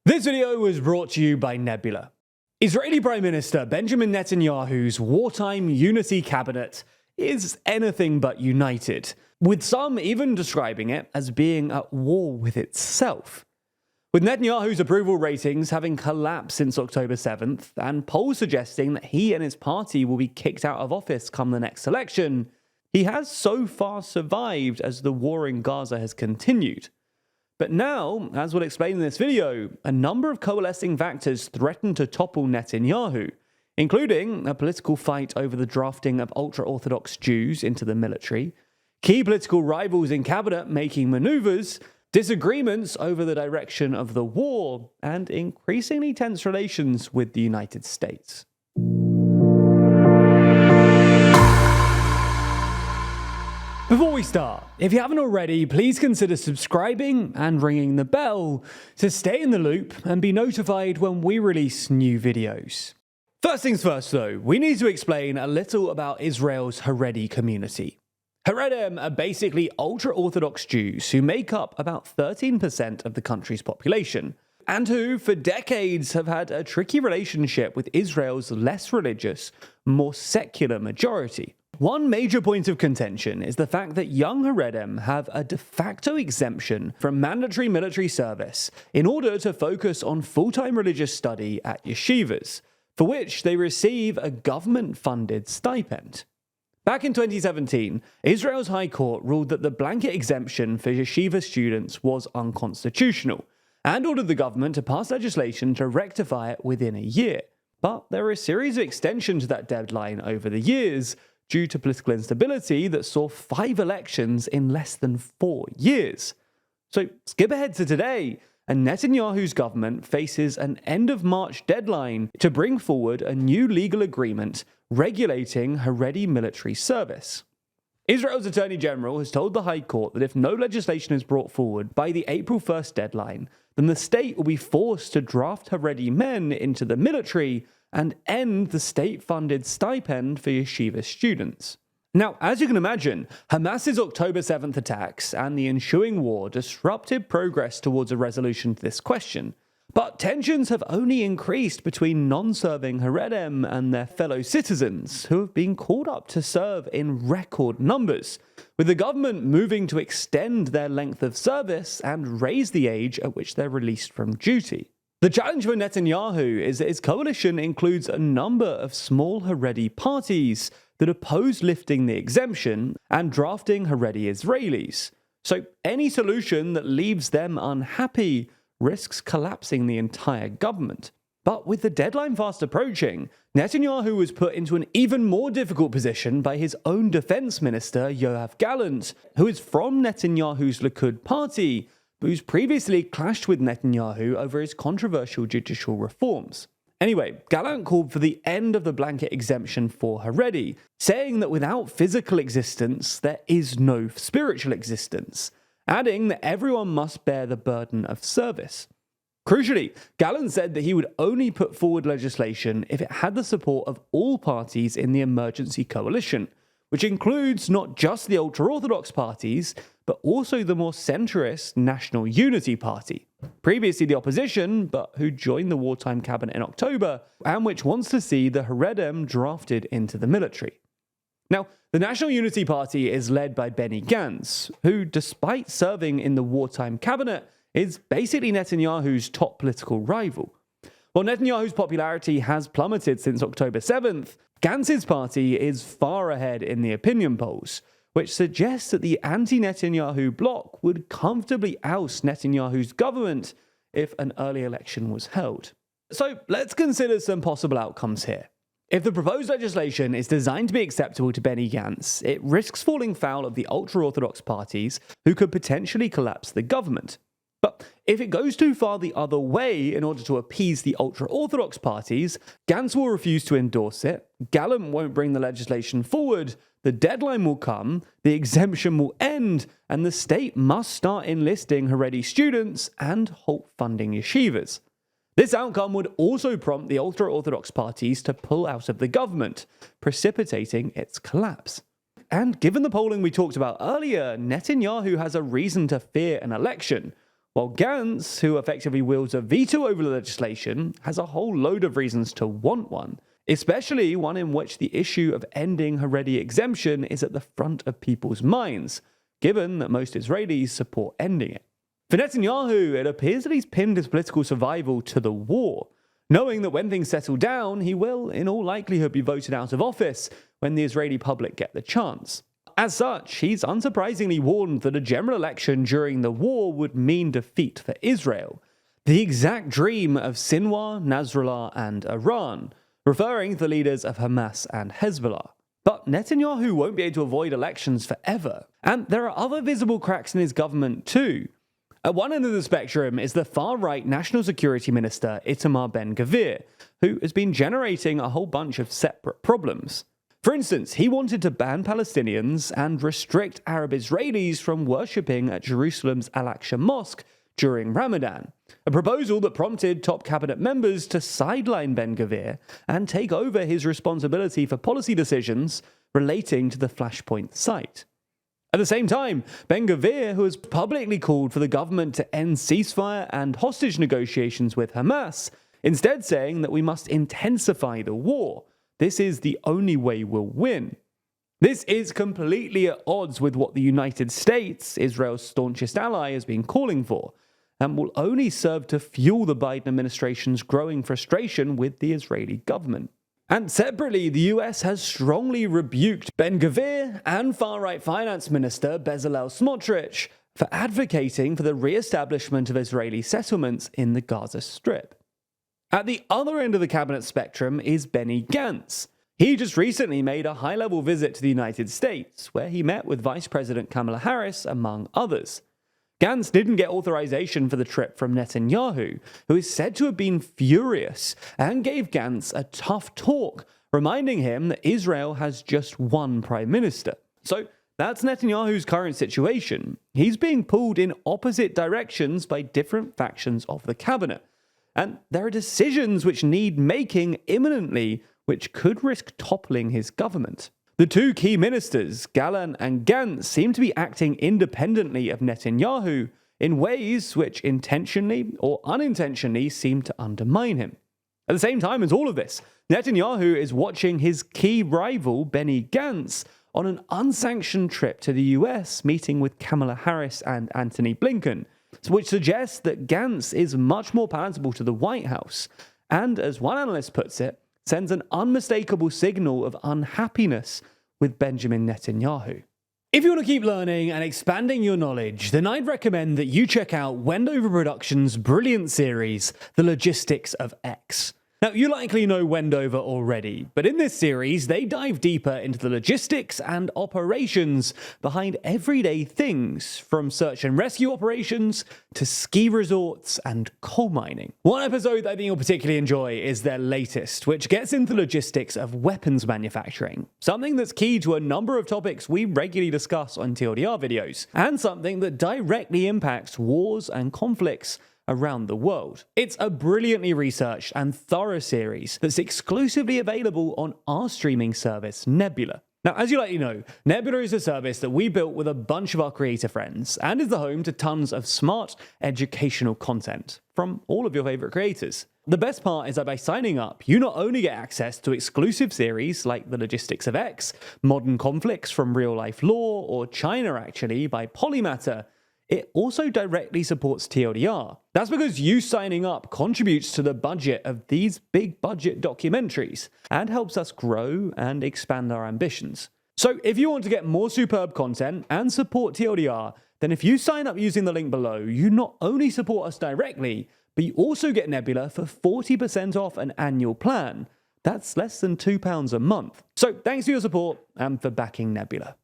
This video was brought to you by Nebula. Israeli Prime Minister Benjamin Netanyahu's wartime unity cabinet is anything but united, with some even describing it as being at war with itself. With Netanyahu's approval ratings having collapsed since October 7th, and polls suggesting that he and his party will be kicked out of office come the next election, he has so far survived as the war in Gaza has continued. But now, as we'll explain in this video, a number of coalescing factors threaten to topple Netanyahu, including a political fight over the drafting of ultra-Orthodox Jews into the military, key political rivals in cabinet making maneuvers, disagreements over the direction of the war, and increasingly tense relations with the United States. Before we start, if you haven't already, please consider subscribing and ringing the bell to stay in the loop and be notified when we release new videos. First things first though, we need to explain a little about Israel's Haredi community. Haredim are basically ultra-Orthodox Jews who make up about 13% of the country's population, and who for decades have had a tricky relationship with Israel's less religious, more secular majority. One major point of contention is the fact that young Haredim have a de facto exemption from mandatory military service in order to focus on full-time religious study at yeshivas, for which they receive a government-funded stipend. Back in 2017, Israel's High Court ruled that the blanket exemption for yeshiva students was unconstitutional, and ordered the government to pass legislation to rectify it within a year. But there were a series of extensions to that deadline over the years, due to political instability that saw 5 elections in less than 4 years. So skip ahead to today, and Netanyahu's government faces an end of March deadline to bring forward a new legal agreement regulating Haredi military service. Israel's Attorney General has told the High Court that if no legislation is brought forward by the April 1st deadline, then the state will be forced to draft Haredi men into the military and end the state-funded stipend for yeshiva students. Now, as you can imagine, Hamas's October 7th attacks and the ensuing war disrupted progress towards a resolution to this question. But tensions have only increased between non-serving Haredim and their fellow citizens, who have been called up to serve in record numbers, with the government moving to extend their length of service and raise the age at which they're released from duty. The challenge for Netanyahu is that his coalition includes a number of small Haredi parties that oppose lifting the exemption and drafting Haredi Israelis. So any solution that leaves them unhappy risks collapsing the entire government. But with the deadline fast approaching, Netanyahu was put into an even more difficult position by his own defense minister, Yoav Gallant, who is from Netanyahu's Likud party, but who's previously clashed with Netanyahu over his controversial judicial reforms. Anyway, Gallant called for the end of the blanket exemption for Haredi, saying that without physical existence, there is no spiritual existence, adding that everyone must bear the burden of service. Crucially, Gallant said that he would only put forward legislation if it had the support of all parties in the emergency coalition, which includes not just the ultra-Orthodox parties, but also the more centrist National Unity Party, previously the opposition, but who joined the wartime cabinet in October, and which wants to see the Haredim drafted into the military. Now, the National Unity Party is led by Benny Gantz, who, despite serving in the wartime cabinet, is basically Netanyahu's top political rival. While Netanyahu's popularity has plummeted since October 7th, Gantz's party is far ahead in the opinion polls, which suggests that the anti-Netanyahu bloc would comfortably oust Netanyahu's government if an early election was held. So let's consider some possible outcomes here. If the proposed legislation is designed to be acceptable to Benny Gantz, it risks falling foul of the ultra-Orthodox parties who could potentially collapse the government. But if it goes too far the other way in order to appease the ultra-Orthodox parties, Gantz will refuse to endorse it, Gallant won't bring the legislation forward, the deadline will come, the exemption will end, and the state must start enlisting Haredi students and halt funding yeshivas. This outcome would also prompt the ultra-Orthodox parties to pull out of the government, precipitating its collapse. And given the polling we talked about earlier, Netanyahu has a reason to fear an election, while Gantz, who effectively wields a veto over the legislation, has a whole load of reasons to want one, especially one in which the issue of ending Haredi exemption is at the front of people's minds, given that most Israelis support ending it. For Netanyahu, it appears that he's pinned his political survival to the war, knowing that when things settle down, he will, in all likelihood, be voted out of office when the Israeli public get the chance. As such, he's unsurprisingly warned that a general election during the war would mean defeat for Israel, the exact dream of Sinwar, Nasrallah, and Iran, referring to the leaders of Hamas and Hezbollah. But Netanyahu won't be able to avoid elections forever, and there are other visible cracks in his government too. At one end of the spectrum is the far-right National Security Minister Itamar Ben-Gvir, who has been generating a whole bunch of separate problems. For instance, he wanted to ban Palestinians and restrict Arab Israelis from worshipping at Jerusalem's Al-Aqsa Mosque during Ramadan, a proposal that prompted top cabinet members to sideline Ben-Gvir and take over his responsibility for policy decisions relating to the Flashpoint site. At the same time, Ben-Gvir, who has publicly called for the government to end ceasefire and hostage negotiations with Hamas, instead saying that we must intensify the war. This is the only way we'll win. This is completely at odds with what the United States, Israel's staunchest ally, has been calling for, and will only serve to fuel the Biden administration's growing frustration with the Israeli government. And separately, the US has strongly rebuked Ben-Gvir and far-right finance minister Bezalel Smotrich for advocating for the re-establishment of Israeli settlements in the Gaza Strip. At the other end of the cabinet spectrum is Benny Gantz. He just recently made a high-level visit to the United States, where he met with Vice President Kamala Harris, among others. Gantz didn't get authorization for the trip from Netanyahu, who is said to have been furious, and gave Gantz a tough talk, reminding him that Israel has just one prime minister. So that's Netanyahu's current situation. He's being pulled in opposite directions by different factions of the cabinet. And there are decisions which need making imminently, which could risk toppling his government. The two key ministers, Gallant and Gantz, seem to be acting independently of Netanyahu in ways which intentionally or unintentionally seem to undermine him. At the same time as all of this, Netanyahu is watching his key rival, Benny Gantz, on an unsanctioned trip to the US, meeting with Kamala Harris and Antony Blinken, which suggests that Gantz is much more palatable to the White House, and, as one analyst puts it, sends an unmistakable signal of unhappiness with Benjamin Netanyahu. If you want to keep learning and expanding your knowledge, then I'd recommend that you check out Wendover Productions' brilliant series, The Logistics of X. Now, you likely know Wendover already, but in this series, they dive deeper into the logistics and operations behind everyday things, from search and rescue operations to ski resorts and coal mining. One episode that I think you'll particularly enjoy is their latest, which gets into the logistics of weapons manufacturing, something that's key to a number of topics we regularly discuss on TLDR videos, and something that directly impacts wars and conflicts around the world. It's a brilliantly researched and thorough series that's exclusively available on our streaming service, Nebula. Now, as you likely know, Nebula is a service that we built with a bunch of our creator friends and is the home to tons of smart, educational content from all of your favorite creators. The best part is that by signing up, you not only get access to exclusive series like The Logistics of X, Modern Conflicts from Real Life Law, or China Actually by Polymatter, it also directly supports TLDR. That's because you signing up contributes to the budget of these big budget documentaries and helps us grow and expand our ambitions. So if you want to get more superb content and support TLDR, then if you sign up using the link below, you not only support us directly, but you also get Nebula for 40% off an annual plan. That's less than £2 a month. So thanks for your support and for backing Nebula.